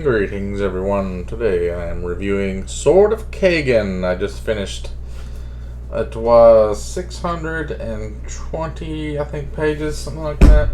Greetings everyone, today I am reviewing Sword of Kaigen. I just finished. It was 620, I think, pages, something like that.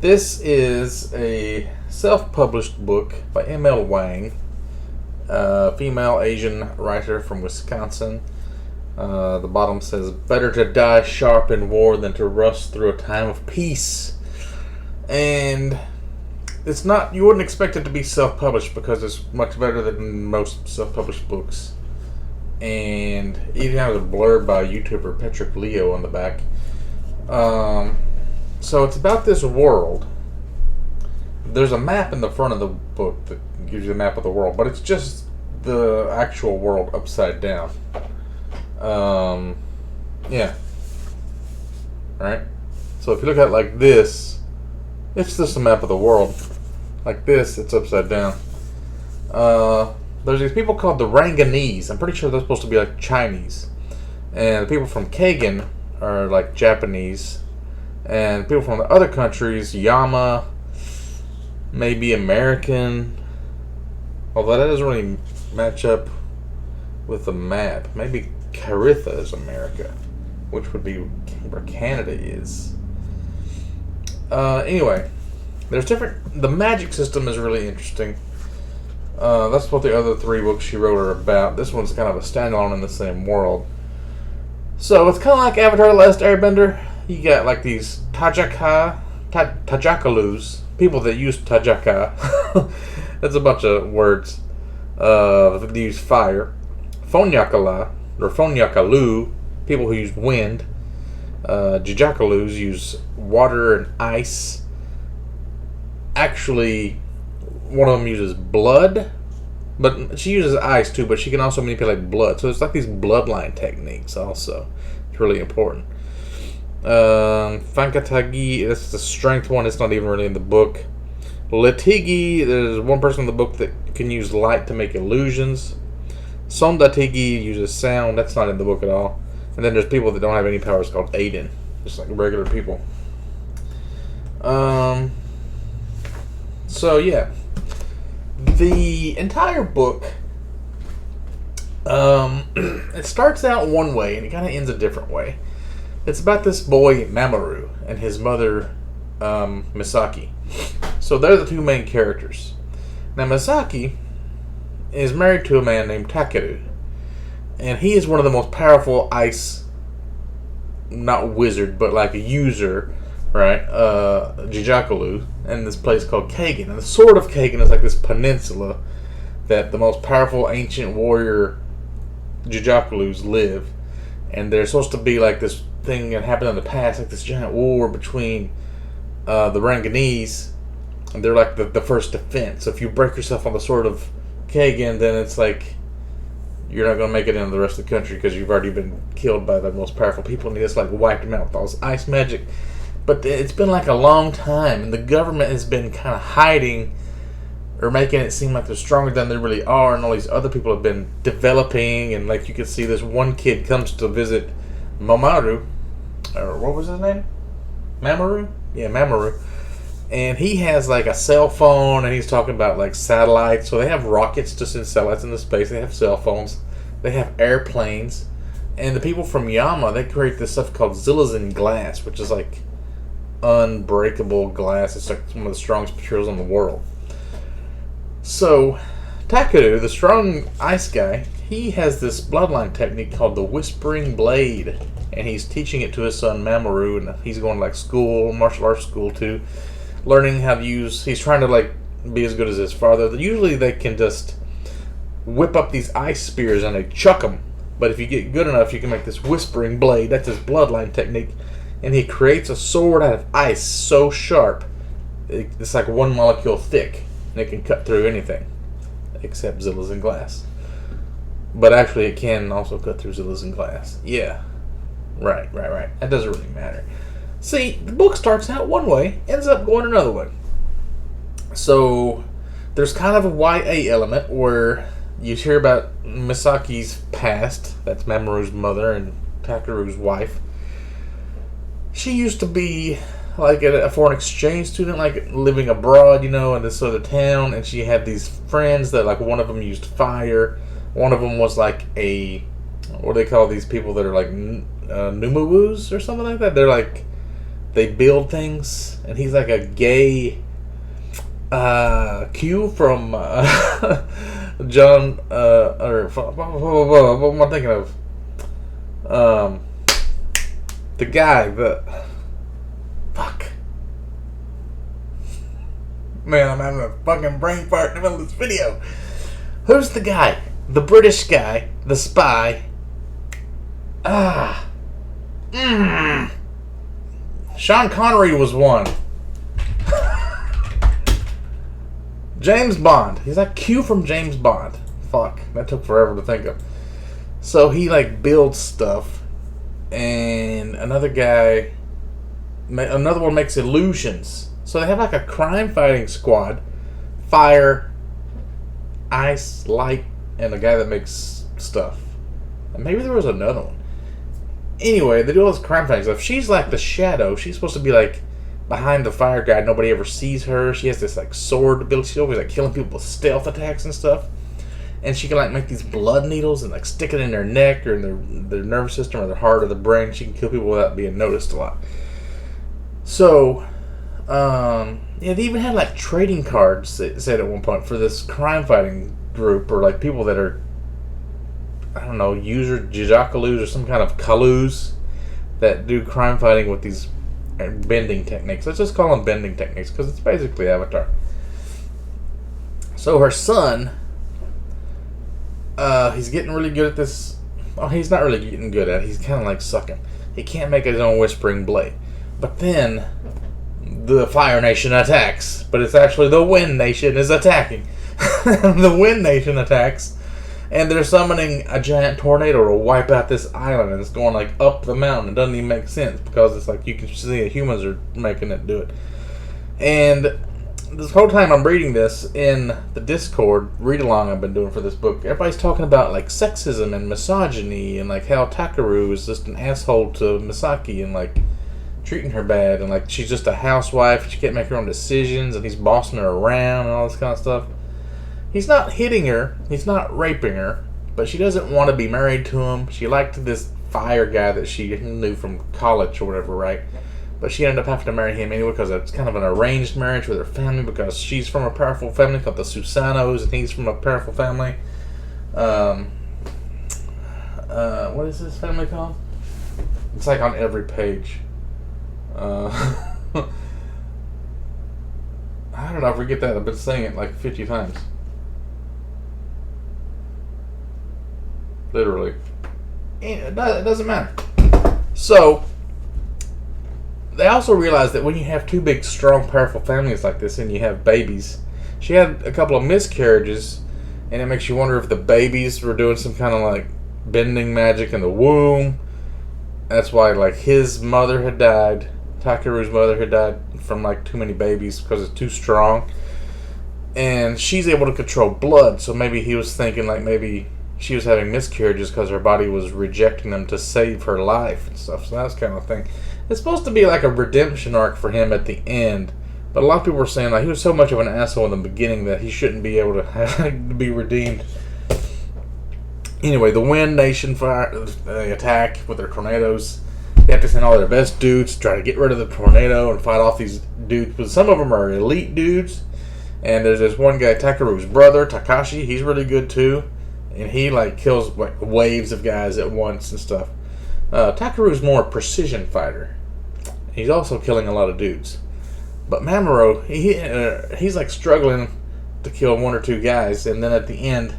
This is a self-published book by M.L. Wang, a female Asian writer from Wisconsin. The bottom says, "Better to die sharp in war than to rust through a time of peace." And it's not, you wouldn't expect it to be self-published because it's much better than most self-published books. And it even has a blurb by YouTuber Patrick Leo on the back. So it's about this world. There's a map in the front of the book that gives you the map of the world, but it's just the actual world upside down. Yeah. Alright? So if you look at it like this, it's just a map of the world. Like this, it's upside down. There's these people called the Ranganese. I'm pretty sure they're supposed to be like Chinese. And the people from Kaigen are like Japanese. And people from the other countries, Yama, maybe American. Although that doesn't really match up with the map. Maybe Caritha is America, which would be where Canada is. Anyway, there's different. The magic system is really interesting. That's what the other three books she wrote are about. This one's kind of a standalone in the same world. So it's kind of like Avatar: The Last Airbender. You got like these Tajakalus, people that use Tajaka. That's a bunch of words. They use fire. Phonyakala, or Phonyakalu, people who use wind. Jijakalus use water and ice. Actually, one of them uses blood, but she uses ice too, but she can also manipulate blood. So it's like these bloodline techniques also. It's really important. Fankatagi, that's the strength one. It's not even really in the book. Litigi, there's one person in the book that can use light to make illusions. Sondatigi uses sound. That's not in the book at all. And then there's people that don't have any powers called Aiden. Just like regular people. So yeah. The entire book, it starts out one way and it kind of ends a different way. It's about this boy Mamoru and his mother Misaki. So they're the two main characters. Now Misaki is married to a man named Takeru, and he is one of the most powerful ice, not wizard, but like a user, right? Jijakalu, in this place called Kaigen. And the Sword of Kaigen is like this peninsula that the most powerful ancient warrior Jijakalus live. And there's supposed to be like this thing that happened in the past, like this giant war between the Ranganese, and they're like the first defense. So if you break yourself on the Sword of Kaigen, then it's like you're not going to make it into the rest of the country because you've already been killed by the most powerful people, and he just like wiped them out with all this ice magic. But it's been like a long time, and the government has been kind of hiding or making it seem like they're stronger than they really are, and all these other people have been developing. And like you can see, this one kid comes to visit Mamoru, or what was his name? Mamoru? Yeah, Mamoru. And he has like a cell phone, and he's talking about like satellites. So they have rockets to send satellites into space. They have cell phones. They have airplanes. And the people from Yama, they create this stuff called Zillazin glass, which is like unbreakable glass. It's like one of the strongest materials in the world. So Takeru, the strong ice guy, he has this bloodline technique called the Whispering Blade, and he's teaching it to his son Mamoru, and he's going to like school, martial arts school too, learning how to use. He's trying to like be as good as his father. Usually they can just whip up these ice spears and they chuck them, but if you get good enough, you can make this Whispering Blade. That's his bloodline technique. And he creates a sword out of ice so sharp, it's like one molecule thick, and it can cut through anything, except Zillazin glass. But actually, it can also cut through Zillazin glass. Yeah. Right. That doesn't really matter. See, the book starts out one way, ends up going another way. So, there's kind of a YA element where you hear about Misaki's past. That's Mamoru's mother and Takeru's wife. She used to be like a foreign exchange student, like living abroad, in this other town, and she had these friends that, like, one of them used fire. One of them was like what do they call these people that are like Numawoos or something like that? They're like, they build things, and he's like a gay Q from John, or what am I thinking of? The guy, fuck. Man, I'm having a fucking brain fart in the middle of this video. Who's the guy? The British guy, the spy. Sean Connery was one. James Bond. He's like Q from James Bond. Fuck, that took forever to think of. So he like builds stuff, and another one makes illusions. So they have like a crime fighting squad: fire, ice, light, and a guy that makes stuff. And maybe there was another one. Anyway, they do all this crime fighting stuff. She's like the shadow. She's supposed to be like behind the fire guy. Nobody ever sees her. She has this like sword ability. She's always like killing people with stealth attacks and stuff. And she can like make these blood needles and like stick it in their neck or in their nervous system or their heart or the brain. She can kill people without being noticed a lot. So, they even had like trading cards, it said at one point, for this crime fighting group, or like people that are, I don't know, Jijakalus or some kind of Kalus that do crime fighting with these bending techniques. Let's just call them bending techniques because it's basically Avatar. So her son, he's getting really good at this. Oh, he's not really getting good at it. He's kind of like sucking. He can't make his own whispering blade. But then the Fire Nation attacks. But it's actually the Wind Nation is attacking. The Wind Nation attacks, and they're summoning a giant tornado to wipe out this island, and it's going like up the mountain. It doesn't even make sense because it's like you can see the humans are making it do it. And this whole time I'm reading this in the Discord read along I've been doing for this book, everybody's talking about like sexism and misogyny and like how Takaru is just an asshole to Misaki and like treating her bad, and like she's just a housewife, she can't make her own decisions, and he's bossing her around and all this kind of stuff. He's not hitting her, he's not raping her, but she doesn't want to be married to him. She liked this fire guy that she knew from college or whatever, right? But she ended up having to marry him anyway because it's kind of an arranged marriage with her family, because she's from a powerful family called the Susanos and he's from a powerful family. What is this family called? It's like on every page. How did I forget that? I've been saying it like 50 times. Literally. It doesn't matter. So, they also realized that when you have two big, strong, powerful families like this and you have babies, she had a couple of miscarriages, and it makes you wonder if the babies were doing some kind of like bending magic in the womb. That's why like his mother had died, Takeru's mother had died from like too many babies because it's too strong. And she's able to control blood, so maybe he was thinking like maybe she was having miscarriages because her body was rejecting them to save her life and stuff. So that's kind of thing. It's supposed to be like a redemption arc for him at the end, but a lot of people were saying like he was so much of an asshole in the beginning that he shouldn't be able to be redeemed. Anyway, the Wind Nation they attack with their tornadoes. They have to send all their best dudes to try to get rid of the tornado and fight off these dudes. But some of them are elite dudes, and there's this one guy, Takeru's brother, Takashi. He's really good too. And he like kills like waves of guys at once and stuff. Takeru's more a precision fighter. He's also killing a lot of dudes. But Mamoru, he's like struggling to kill one or two guys, and then at the end,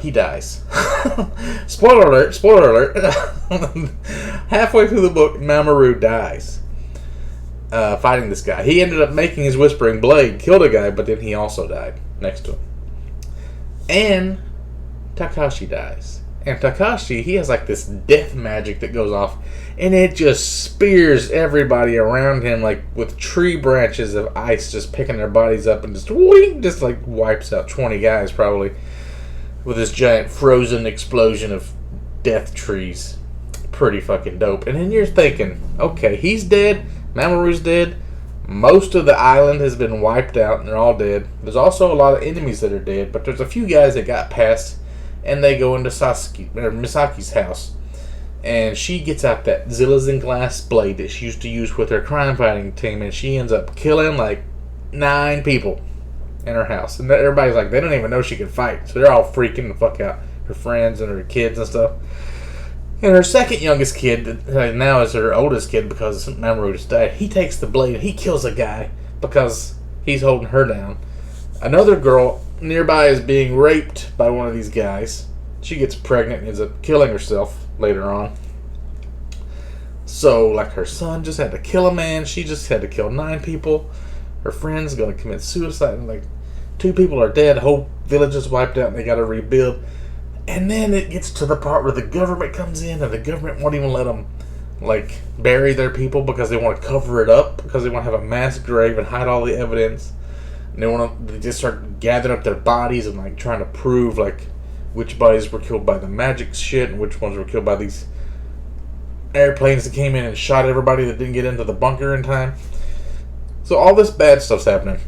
he dies. Spoiler alert! Spoiler alert! Halfway through the book, Mamoru dies fighting this guy. He ended up making his whispering blade, killed a guy, but then he also died next to him. And Takashi dies. And Takashi, he has like this death magic that goes off, and it just spears everybody around him like with tree branches of ice, just picking their bodies up and just whooing, just like wipes out 20 guys probably with this giant frozen explosion of death trees. Pretty fucking dope. And then you're thinking, okay, he's dead. Mamoru's dead. Most of the island has been wiped out and they're all dead. There's also a lot of enemies that are dead, but there's a few guys that got past and they go into Misaki's house. And she gets out that Zillazin glass blade that she used to use with her crime fighting team, and she ends up killing like 9 people in her house. And everybody's like, they don't even know she can fight. So they're all freaking the fuck out. Her friends and her kids and stuff. And her second youngest kid, now is her oldest kid because Mamoru just died, he takes the blade and he kills a guy because he's holding her down. Another girl nearby is being raped by one of these guys. She gets pregnant and ends up killing herself later on. So, like, her son just had to kill a man. She just had to kill 9 people. Her friend's going to commit suicide. And, like, 2 people are dead. The whole village is wiped out and they got to rebuild. And then it gets to the part where the government comes in and the government won't even let them, like, bury their people because they want to cover it up, because they want to have a mass grave and hide all the evidence. And they just start gathering up their bodies and, like, trying to prove, like, which bodies were killed by the magic shit and which ones were killed by these airplanes that came in and shot everybody that didn't get into the bunker in time. So all this bad stuff's happening.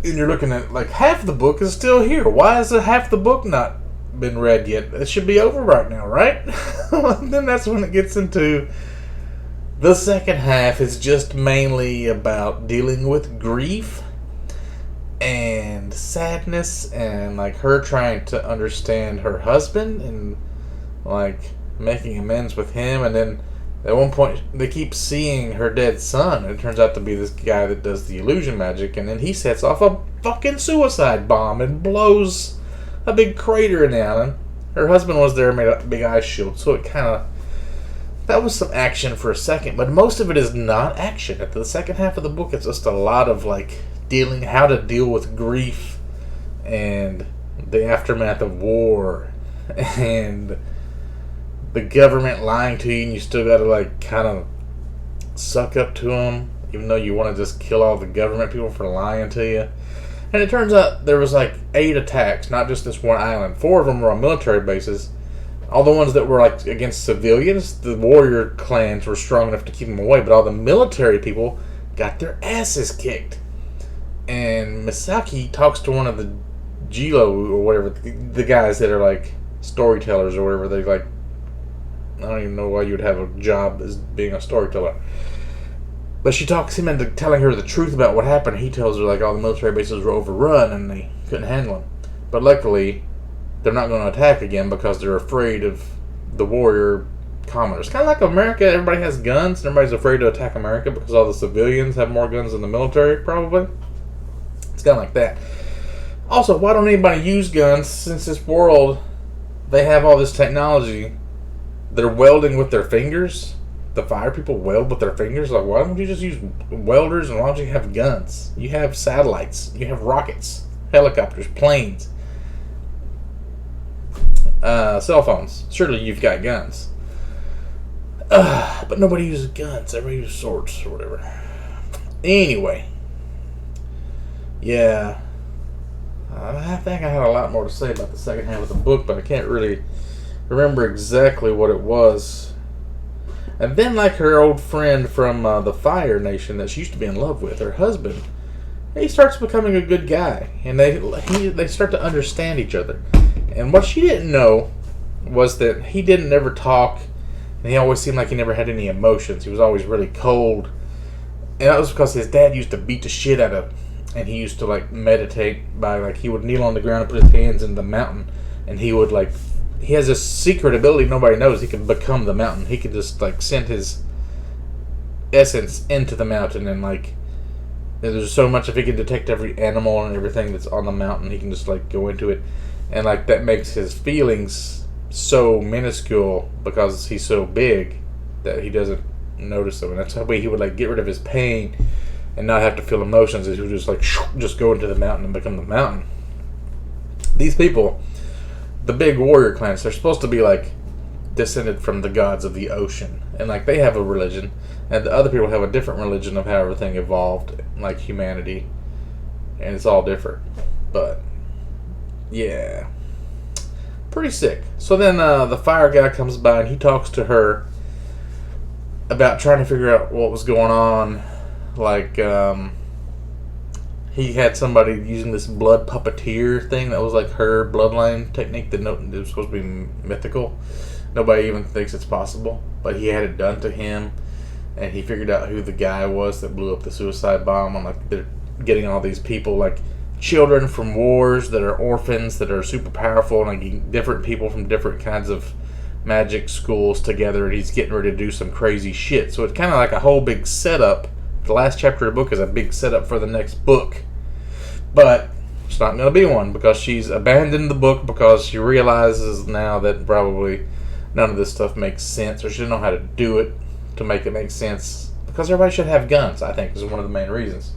And you're looking at, like, half the book is still here. Why is half the book not been read yet? It should be over right now, right? Then that's when it gets into the second half. Is just mainly about dealing with grief and sadness and, like, her trying to understand her husband and, like, making amends with him. And then at one point they keep seeing her dead son, and it turns out to be this guy that does the illusion magic, and then he sets off a fucking suicide bomb and blows a big crater in the island. Her husband was there and made a big ice shield, so it kind of, that was some action for a second, but most of it is not action. At the second half of the book, it's just a lot of, like, how to deal with grief and the aftermath of war and the government lying to you, and you still gotta, like, kind of suck up to them, even though you want to just kill all the government people for lying to you. And it turns out there was, like, 8 attacks, not just this one island. 4 of them were on military bases. All the ones that were, like, against civilians, the warrior clans were strong enough to keep them away, but all the military people got their asses kicked. And Misaki talks to one of the Jilo or whatever, the guys that are, like, storytellers or whatever. They, like, I don't even know why you would have a job as being a storyteller. But she talks him into telling her the truth about what happened. He tells her, like, all the military bases were overrun and they couldn't handle them. But luckily, they're not going to attack again because they're afraid of the warrior commoners. Kind of like America, everybody has guns and everybody's afraid to attack America because all the civilians have more guns than the military, probably. It's kind of like that. Also, why don't anybody use guns since this world, they have all this technology? They're welding with their fingers. The fire people weld with their fingers. Like, why don't you just use welders, and why don't you have guns? You have satellites. You have rockets, helicopters, planes, cell phones. Surely you've got guns. But nobody uses guns. Everybody uses swords or whatever. Anyway. Yeah. I think I had a lot more to say about the second half of the book, but I can't really remember exactly what it was. And then, like, her old friend from the Fire Nation that she used to be in love with, her husband, he starts becoming a good guy. And they start to understand each other. And what she didn't know was that he didn't ever talk, and he always seemed like he never had any emotions. He was always really cold. And that was because his dad used to beat the shit out of him. And he used to, like, meditate by, like, he would kneel on the ground and put his hands in the mountain. And he would, like, he has this secret ability nobody knows. He can become the mountain. He can just, like, send his essence into the mountain. And, like, there's so much, if he can detect every animal and everything that's on the mountain, he can just, like, go into it. And, like, that makes his feelings so minuscule because he's so big that he doesn't notice them. And that's how he would, like, get rid of his pain and not have to feel emotions. He would just, like, just go into the mountain and become the mountain. These people, the big warrior clans, they're supposed to be, like, descended from the gods of the ocean. And, like, they have a religion. And the other people have a different religion of how everything evolved, like humanity. And it's all different. But, yeah. Pretty sick. So then the fire guy comes by and he talks to her. about trying to figure out what was going on. Like, he had somebody using this blood puppeteer thing that was like her bloodline technique that it was supposed to be mythical. Nobody even thinks it's possible, but he had it done to him, and he figured out who the guy was that blew up the suicide bomb. I'm like, they're getting all these people, like children from wars that are orphans that are super powerful, and like different people from different kinds of magic schools together, and he's getting ready to do some crazy shit. So it's kind of like a whole big setup. The last chapter of the book is a big setup for the next book, but it's not going to be one because she's abandoned the book because she realizes now that probably none of this stuff makes sense, or she doesn't know how to do it to make it make sense, because everybody should have guns, I think, is one of the main reasons.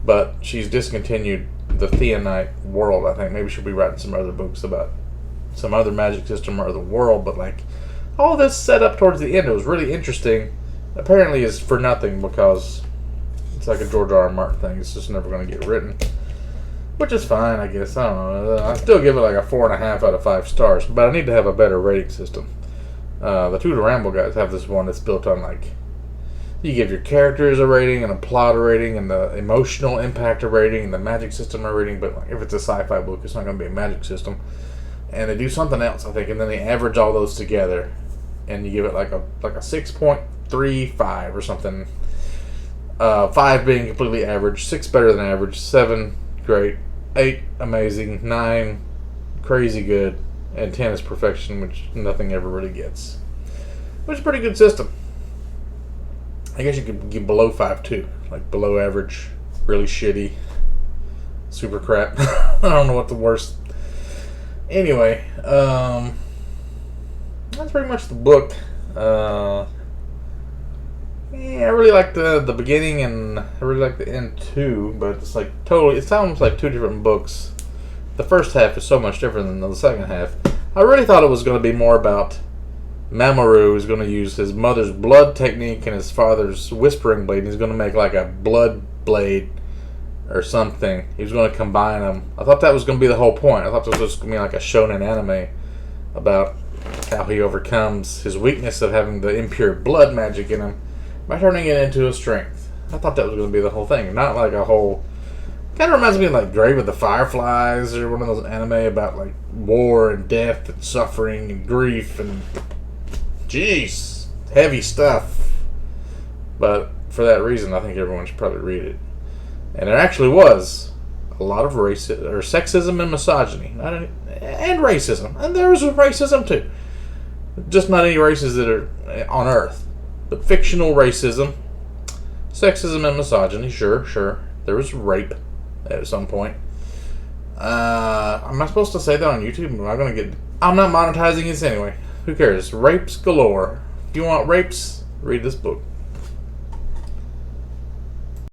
But she's discontinued the Theonite world, I think. Maybe she'll be writing some other books about some other magic system or the world, but like all this setup towards the end, it was really interesting. Apparently is for nothing because it's like a George R. R. Martin thing. It's just never going to get written, which is fine, I guess. I don't know. I still give it like a 4.5 out of 5 stars, but I need to have a better rating system. The Two to Ramble guys have this one that's built on like you give your characters a rating and a plot a rating and the emotional impact a rating and the magic system a rating. But like, if it's a sci-fi book, it's not going to be a magic system. And they do something else, I think, and then they average all those together, and you give it like a 6.35 or something. 5 being completely average, 6 better than average, 7 great, 8 amazing, 9 crazy good, and 10 is perfection, which nothing ever really gets. Which is a pretty good system. I guess you could give below 5 too, like below average, really shitty, super crap. I don't know what the worst. Anyway, that's pretty much the book. Yeah, I really like the beginning, and I really like the end too. But it's like totally, it's almost like 2 different books. The first half is so much different than the second half. I really thought it was going to be more about Mamoru is going to use his mother's blood technique and his father's whispering blade, and he's going to make like a blood blade or something. He was going to combine them. I thought that was going to be the whole point. I thought this was just going to be like a shonen anime about how he overcomes his weakness of having the impure blood magic in him by turning it into a strength. I thought that was going to be the whole thing, not like a whole. Kind of reminds me of like Grave of the Fireflies or one of those anime about like war and death and suffering and grief and jeez, heavy stuff. But for that reason, I think everyone should probably read it. And there actually was a lot of sexism and misogyny, and racism, and there was racism too. Just not any races that are on Earth, but fictional racism, sexism, and misogyny. Sure. There was rape at some point. Am I supposed to say that on YouTube? I'm not monetizing this anyway. Who cares? Rapes galore. If you want rapes, read this book.